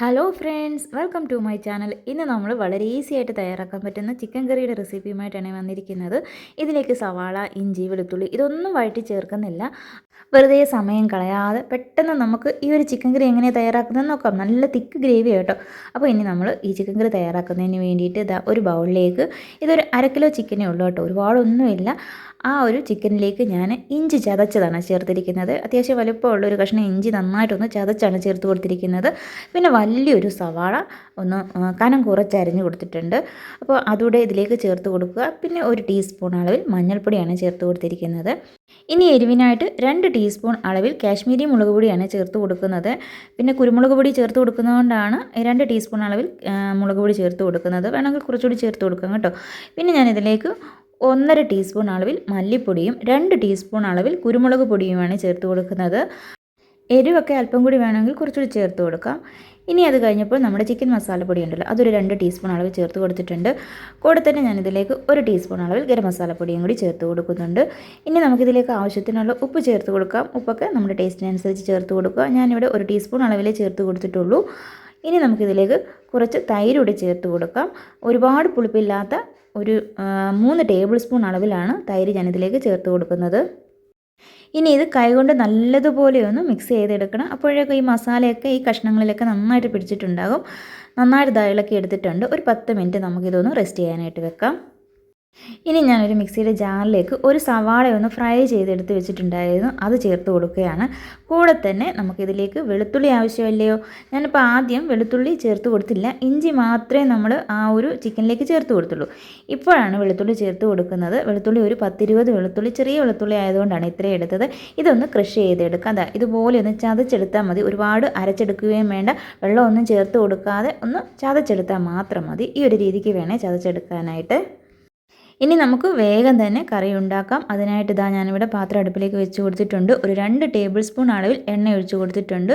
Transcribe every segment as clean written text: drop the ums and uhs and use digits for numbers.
Hello friends, welcome to my channel. ഇന്ന് നമ്മൾ വളരെ ഈസി ആയിട്ട് തയ്യാറാക്കാൻ പറ്റുന്ന ചിക്കൻ കറിയുടെ റെസിപ്പിയുമായിട്ടാണ് വന്നിരിക്കുന്നത്. ഇതിലേക്ക് സവാള, ഇഞ്ചി, വെളുത്തുള്ളി ഇതൊന്നും വഴറ്റി ചേർക്കുന്നില്ല. വെറുതെ സമയം കളയാതെ പെട്ടെന്ന് നമുക്ക് ഈ ഒരു ചിക്കൻ കറി എങ്ങനെ തയ്യാറാക്കുന്നതെന്ന് നോക്കാം. നല്ല തിക്ക് ഗ്രേവി കേട്ടോ. അപ്പോൾ ഇനി നമ്മൾ ഈ ചിക്കൻ കറി തയ്യാറാക്കുന്നതിന് വേണ്ടിയിട്ട് ഒരു ബൗളിലേക്ക് ഇതൊരു 1/2 കിലോ ചിക്കനേ ഉള്ളൂ കേട്ടോ, ഒരുപാടൊന്നുമില്ല. ആ ഒരു ചിക്കനിലേക്ക് ഞാൻ ഇഞ്ചി ചതച്ചതാണ് ചേർത്തിരിക്കുന്നത്. അത്യാവശ്യം വലുപ്പമുള്ള ഒരു കഷ്ണം ഇഞ്ചി നന്നായിട്ടൊന്ന് ചതച്ചാണ് ചേർത്ത് കൊടുത്തിരിക്കുന്നത്. പിന്നെ വലിയൊരു സവാള ഒന്ന് കനം കുറച്ചരിഞ്ഞ് കൊടുത്തിട്ടുണ്ട്. അപ്പോൾ അതുകൂടെ ഇതിലേക്ക് ചേർത്ത് കൊടുക്കുക. പിന്നെ 1 ടീസ്പൂൺ അളവിൽ മഞ്ഞൾപ്പൊടിയാണ് ചേർത്ത് കൊടുത്തിരിക്കുന്നത്. ഇനി എരിവിനായിട്ട് 2 ടീസ്പൂൺ അളവിൽ കാശ്മീരി മുളക് പൊടിയാണ് ചേർത്ത് കൊടുക്കുന്നത്. പിന്നെ കുരുമുളക് പൊടി ചേർത്ത് കൊടുക്കുന്നതുകൊണ്ടാണ് 2 ടീസ്പൂൺ അളവിൽ മുളക് പൊടി ചേർത്ത് കൊടുക്കുന്നത്. വേണമെങ്കിൽ കുറച്ചുകൂടി ചേർത്ത് കൊടുക്കാം കേട്ടോ. പിന്നെ ഞാനിതിലേക്ക് 1.5 ടീസ്പൂൺ അളവിൽ മല്ലിപ്പൊടിയും 2 ടീസ്പൂൺ അളവിൽ കുരുമുളക് പൊടിയുമാണ് ചേർത്ത് കൊടുക്കുന്നത്. എരിവൊക്കെ അല്പം കൂടി വേണമെങ്കിൽ കുറച്ചുകൂടി ചേർത്ത് കൊടുക്കാം. ഇനി അത് കഴിഞ്ഞപ്പോൾ നമ്മുടെ ചിക്കൻ മസാലപ്പൊടി ഉണ്ടല്ലോ, അതൊരു 2 ടീസ്പൂൺ അളവ് ചേർത്ത് കൊടുത്തിട്ടുണ്ട്. കൂടെ തന്നെ ഞാനിതിലേക്ക് 1 ടീസ്പൂൺ അളവിൽ ഗരം മസാലപ്പൊടിയും കൂടി ചേർത്ത് കൊടുക്കുന്നുണ്ട്. ഇനി നമുക്കിതിലേക്ക് ആവശ്യത്തിനുള്ള ഉപ്പ് ചേർത്ത് കൊടുക്കാം. ഉപ്പൊക്കെ നമ്മുടെ ടേസ്റ്റിനനുസരിച്ച് ചേർത്ത് കൊടുക്കുക. ഞാനിവിടെ 1 ടീസ്പൂൺ അളവിലേ ചേർത്ത് കൊടുത്തിട്ടുള്ളൂ. ഇനി നമുക്കിതിലേക്ക് കുറച്ച് തൈര് കൂടി ചേർത്ത് കൊടുക്കാം. ഒരുപാട് പുളിപ്പില്ലാത്ത ഒരു 3 ടേബിൾ സ്പൂൺ അളവിലാണ് തൈര് ഞാനിതിലേക്ക് ചേർത്ത് കൊടുക്കുന്നത്. ഇനി ഇത് കൈകൊണ്ട് നല്ലതുപോലെ ഒന്ന് മിക്സ് ചെയ്തെടുക്കണം. അപ്പോഴേക്കും ഈ മസാലയൊക്കെ ഈ കഷ്ണങ്ങളിലൊക്കെ നന്നായിട്ട് പിടിച്ചിട്ടുണ്ടാകും. നന്നായിട്ട് ഇളക്കി എടുത്തിട്ടുണ്ട്. ഒരു 10 മിനിറ്റ് നമുക്കിതൊന്ന് റെസ്റ്റ് ചെയ്യാനായിട്ട് വെക്കാം. ഇനി ഞാനൊരു മിക്സിയുടെ ജാറിലേക്ക് ഒരു സവാളയൊന്ന് ഫ്രൈ ചെയ്തെടുത്ത് വെച്ചിട്ടുണ്ടായിരുന്നു, അത് ചേർത്ത് കൊടുക്കുകയാണ്. കൂടെ തന്നെ നമുക്കിതിലേക്ക് വെളുത്തുള്ളി ആവശ്യമല്ലയോ. ഞാനിപ്പോൾ ആദ്യം വെളുത്തുള്ളി ചേർത്ത് കൊടുത്തില്ല, ഇഞ്ചി മാത്രമേ നമ്മൾ ആ ഒരു ചിക്കനിലേക്ക് ചേർത്ത് കൊടുത്തുള്ളൂ. ഇപ്പോഴാണ് വെളുത്തുള്ളി ചേർത്ത് കൊടുക്കുന്നത്. വെളുത്തുള്ളി ഒരു 10-20 വെളുത്തുള്ളി, ചെറിയ വെളുത്തുള്ളി ആയതുകൊണ്ടാണ് ഇത്രയും എടുത്തത്. ഇതൊന്ന് ക്രഷ് ചെയ്തെടുക്കാം. ഇതുപോലെ ഒന്ന് ചതച്ചെടുത്താൽ മതി. ഒരുപാട് അരച്ചെടുക്കുകയും വേണ്ട, വെള്ളമൊന്നും ചേർത്ത് കൊടുക്കാതെ ഒന്ന് ചതച്ചെടുത്താൽ മാത്രം മതി. ഈ ഒരു രീതിക്ക് വേണേൽ ചതച്ചെടുക്കാനായിട്ട്. ഇനി നമുക്ക് വേഗം തന്നെ കറി ഉണ്ടാക്കാം. അതിനായിട്ട് ഞാനിവിടെ പാത്രം അടുപ്പിലേക്ക് വെച്ച് കൊടുത്തിട്ടുണ്ട്. ഒരു 2 ടേബിൾ സ്പൂൺ അളവിൽ എണ്ണ ഒഴിച്ച് കൊടുത്തിട്ടുണ്ട്.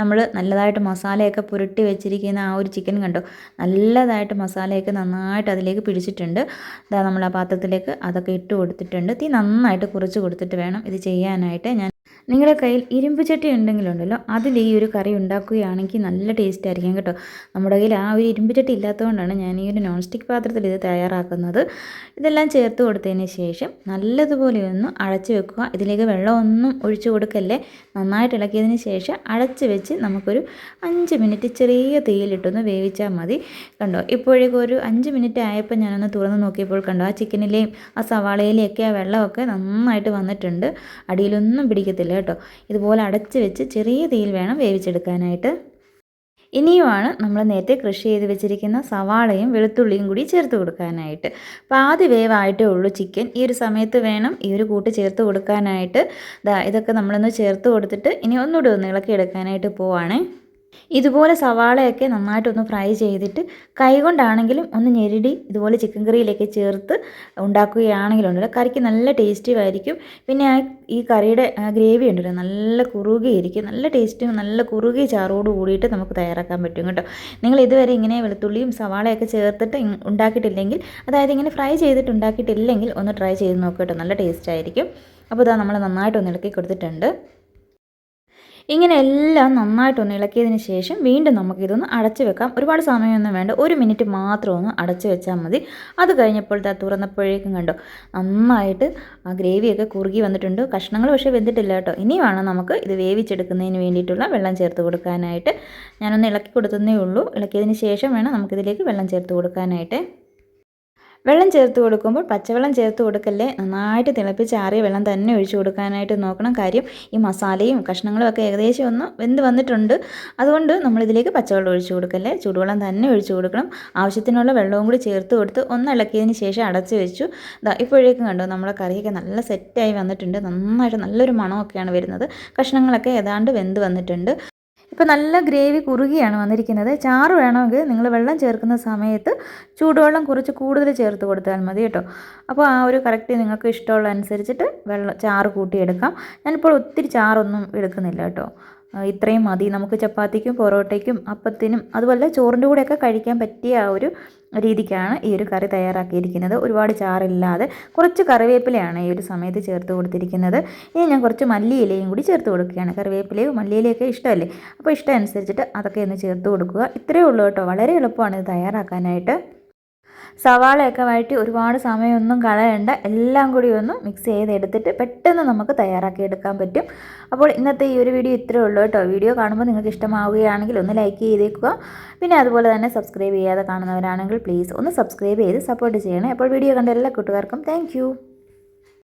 നമ്മൾ നല്ലതായിട്ട് മസാലയൊക്കെ പുരട്ടി വെച്ചിരിക്കുന്ന ആ ഒരു ചിക്കൻ കണ്ടോ, നല്ലതായിട്ട് മസാലയൊക്കെ നന്നായിട്ട് അതിലേക്ക് പിടിച്ചിട്ടുണ്ട്. നമ്മൾ ആ പാത്രത്തിലേക്ക് അതൊക്കെ ഇട്ട് കൊടുത്തിട്ടുണ്ട്. തീ നന്നായിട്ട് കുറച്ച് കൊടുത്തിട്ട് വേണം ഇത് ചെയ്യാനായിട്ട്. നിങ്ങളുടെ കയ്യിൽ ഇരുമ്പ് ചട്ടി ഉണ്ടെങ്കിലുണ്ടല്ലോ, അതിൽ ഈ ഒരു കറി ഉണ്ടാക്കുകയാണെങ്കിൽ നല്ല ടേസ്റ്റ് ആയിരിക്കും കേട്ടോ. നമ്മുടെ കയ്യിൽ ആ ഒരു ഇരുമ്പ് ചട്ടി ഇല്ലാത്തതുകൊണ്ടാണ് ഞാൻ ഈ ഒരു നോൺ സ്റ്റിക്ക് പാത്രത്തിൽ ഇത് തയ്യാറാക്കുന്നത്. ഇതെല്ലാം ചേർത്ത് കൊടുത്തതിന് ശേഷം നല്ലതുപോലെ ഒന്ന് അടച്ചു വെക്കുക. ഇതിലേക്ക് വെള്ളമൊന്നും ഒഴിച്ചു കൊടുക്കല്ലേ. നന്നായിട്ട് ഇളക്കിയതിന് ശേഷം അടച്ച് വെച്ച് നമുക്കൊരു 5 മിനിറ്റ് ചെറിയ തീയിലിട്ടൊന്ന് വേവിച്ചാൽ മതി. കണ്ടോ, ഇപ്പോഴേക്കും ഒരു 5 മിനിറ്റ് ആയപ്പോൾ ഞാനൊന്ന് തുറന്ന് നോക്കിയപ്പോൾ കണ്ടോ, ആ ചിക്കനിലെയും ആ സവാളയിലെയൊക്കെ ആ വെള്ളമൊക്കെ നന്നായിട്ട് വന്നിട്ടുണ്ട്. അടിയിലൊന്നും പിടിക്കത്തില്ല കേട്ടോ. ഇതുപോലെ അടച്ച് വെച്ച് ചെറിയ തീയിൽ വേണം വേവിച്ചെടുക്കാനായിട്ട്. ഇനിയുമാണ് നമ്മൾ നേരത്തെ കൃഷി ചെയ്ത് വെച്ചിരിക്കുന്ന സവാളയും വെളുത്തുള്ളിയും കൂടി ചേർത്ത് കൊടുക്കാനായിട്ട്. പാതി വേവായിട്ടേ ഉള്ളൂ ചിക്കൻ. ഈ ഒരു സമയത്ത് വേണം ഈ ഒരു കൂട്ട് ചേർത്ത് കൊടുക്കാനായിട്ട്. ഇതൊക്കെ നമ്മളൊന്ന് ചേർത്ത് കൊടുത്തിട്ട് ഇനി ഒന്നുകൂടി ഒന്ന് ഇളക്കിയെടുക്കാനായിട്ട് പോവാണേ. ഇതുപോലെ സവാളയൊക്കെ നന്നായിട്ടൊന്ന് ഫ്രൈ ചെയ്തിട്ട് കൈകൊണ്ടാണെങ്കിലും ഒന്ന് ഞെരടി ഇതുപോലെ ചിക്കൻ കറിയിലേക്ക് ചേർത്ത് ഉണ്ടാക്കുകയാണെങ്കിലുണ്ടല്ലോ, കറിക്ക് നല്ല ടേസ്റ്റുമായിരിക്കും. പിന്നെ ഈ കറിയുടെ ഗ്രേവി ഉണ്ടല്ലോ, നല്ല കുറുകിയിരിക്കും. നല്ല ടേസ്റ്റും നല്ല കുറുകിയ ചാറോട് കൂടിയിട്ട് നമുക്ക് തയ്യാറാക്കാൻ പറ്റും കേട്ടോ. നിങ്ങൾ ഇതുവരെ ഇങ്ങനെ വെളുത്തുള്ളിയും സവാളയൊക്കെ ചേർത്തിട്ട് ഉണ്ടാക്കിയിട്ടില്ലെങ്കിൽ, അതായത് ഇങ്ങനെ ഫ്രൈ ചെയ്തിട്ട് ഉണ്ടാക്കിയിട്ടില്ലെങ്കിൽ ഒന്ന് ട്രൈ ചെയ്ത് നോക്കുക കേട്ടോ, നല്ല ടേസ്റ്റ് ആയിരിക്കും. അപ്പോൾ നമ്മൾ നന്നായിട്ടൊന്ന് ഇളക്കി കൊടുത്തിട്ടുണ്ട്. ഇങ്ങനെ എല്ലാം നന്നായിട്ടൊന്ന് ഇളക്കിയതിന് ശേഷം വീണ്ടും നമുക്കിതൊന്ന് അടച്ചു വെക്കാം. ഒരുപാട് സമയമൊന്നും വേണ്ട, 1 മിനിറ്റ് മാത്രം ഒന്ന് അടച്ചു വെച്ചാൽ മതി. അത് കഴിഞ്ഞപ്പോൾ തുറന്നപ്പോഴേക്കും കണ്ടോ, നന്നായിട്ട് ആ ഗ്രേവിയൊക്കെ കുറുകി വന്നിട്ടുണ്ട്. കഷ്ണങ്ങൾ പക്ഷേ വെന്തിട്ടില്ല കേട്ടോ. ഇനി വേണം നമുക്ക് ഇത് വേവിച്ചെടുക്കുന്നതിന് വേണ്ടിയിട്ടുള്ള വെള്ളം ചേർത്ത് കൊടുക്കാനായിട്ട്. ഞാനൊന്ന് ഇളക്കി കൊടുത്തതേ ഉള്ളൂ. ഇളക്കിയതിന് ശേഷം വേണം നമുക്കിതിലേക്ക് വെള്ളം ചേർത്ത് കൊടുക്കാനായിട്ട്. വെള്ളം ചേർത്ത് കൊടുക്കുമ്പോൾ പച്ചവെള്ളം ചേർത്ത് കൊടുക്കല്ലേ, നന്നായിട്ട് തിളപ്പിച്ചാറിയ വെള്ളം തന്നെ ഒഴിച്ചു കൊടുക്കാനായിട്ട് നോക്കണം. കാര്യം ഈ മസാലയും കഷ്ണങ്ങളും ഒക്കെ ഏകദേശം ഒന്ന് വെന്ത് വന്നിട്ടുണ്ട്. അതുകൊണ്ട് നമ്മളിതിലേക്ക് പച്ചവെള്ളം ഒഴിച്ചു കൊടുക്കല്ലേ, ചൂടുവെള്ളം തന്നെ ഒഴിച്ചു കൊടുക്കണം. ആവശ്യത്തിനുള്ള വെള്ളവും കൂടി ചേർത്ത് കൊടുത്ത് ഒന്ന് ഇളക്കിയതിന് ശേഷം അടച്ച് വെച്ചു. ഇപ്പോഴേക്കും കണ്ടോ, നമ്മളെ കറിയൊക്കെ നല്ല സെറ്റായി വന്നിട്ടുണ്ട്. നന്നായിട്ട് നല്ലൊരു മണമൊക്കെയാണ് വരുന്നത്. കഷ്ണങ്ങളൊക്കെ ഏതാണ്ട് വെന്ത് വന്നിട്ടുണ്ട്. ഇപ്പോൾ നല്ല ഗ്രേവി കുറുകിയാണ് വന്നിരിക്കുന്നത്. ചാറ് വേണമെങ്കിൽ നിങ്ങൾ വെള്ളം ചേർക്കുന്ന സമയത്ത് ചൂടുവെള്ളം കുറച്ച് കൂടുതൽ ചേർത്ത് കൊടുത്താൽ മതി കേട്ടോ. അപ്പോൾ ആ ഒരു കറക്റ്റ് നിങ്ങൾക്ക് ഇഷ്ടമുള്ള അനുസരിച്ചിട്ട് ചാറ് കൂട്ടിയെടുക്കാം. ഞാനിപ്പോൾ ഒത്തിരി ചാറൊന്നും എടുക്കുന്നില്ല കേട്ടോ. ഇത്രയും മതി. നമുക്ക് ചപ്പാത്തിക്കും പൊറോട്ടയ്ക്കും അപ്പത്തിനും അതുപോലെ ചോറിൻ്റെ കൂടെയൊക്കെ കഴിക്കാൻ പറ്റിയ ആ ഒരു രീതിക്കാണ് ഈ ഒരു കറി തയ്യാറാക്കിയിരിക്കുന്നത്. ഒരുപാട് ചാറില്ലാതെ കുറച്ച് കറിവേപ്പിലയാണ് ഈ ഒരു സമയത്ത് ചേർത്ത് കൊടുത്തിരിക്കുന്നത്. ഇനി ഞാൻ കുറച്ച് മല്ലിയിലയും കൂടി ചേർത്ത് കൊടുക്കുകയാണ്. കറിവേപ്പിലയോ മല്ലിയിലയൊക്കെ ഇഷ്ടമല്ലേ, അപ്പോൾ ഇഷ്ടം അനുസരിച്ചിട്ട് അതൊക്കെ ഒന്ന് ചേർത്ത് കൊടുക്കുക. ഇത്രയേ ഉള്ളൂ കേട്ടോ, വളരെ എളുപ്പമാണ് ഇത് തയ്യാറാക്കാനായിട്ട്. സവാളയൊക്കെ വഴറ്റി ഒരുപാട് സമയമൊന്നും കളയണ്ട, എല്ലാം കൂടി ഒന്ന് മിക്സ് ചെയ്തെടുത്തിട്ട് പെട്ടെന്ന് നമുക്ക് തയ്യാറാക്കി എടുക്കാൻ പറ്റും. അപ്പോൾ ഇന്നത്തെ ഈ ഒരു വീഡിയോ ഇത്രയേ ഉള്ളൂ കേട്ടോ. വീഡിയോ കാണുമ്പോൾ നിങ്ങൾക്ക് ഇഷ്ടമാവുകയാണെങ്കിൽ ഒന്ന് ലൈക്ക് ചെയ്തേക്കുക. പിന്നെ അതുപോലെ തന്നെ സബ്സ്ക്രൈബ് ചെയ്യാതെ കാണുന്നവരാണെങ്കിൽ പ്ലീസ് ഒന്ന് സബ്സ്ക്രൈബ് ചെയ്ത് സപ്പോർട്ട് ചെയ്യണേ. അപ്പോൾ വീഡിയോ കണ്ട എല്ലാ കൂട്ടുകാർക്കും താങ്ക്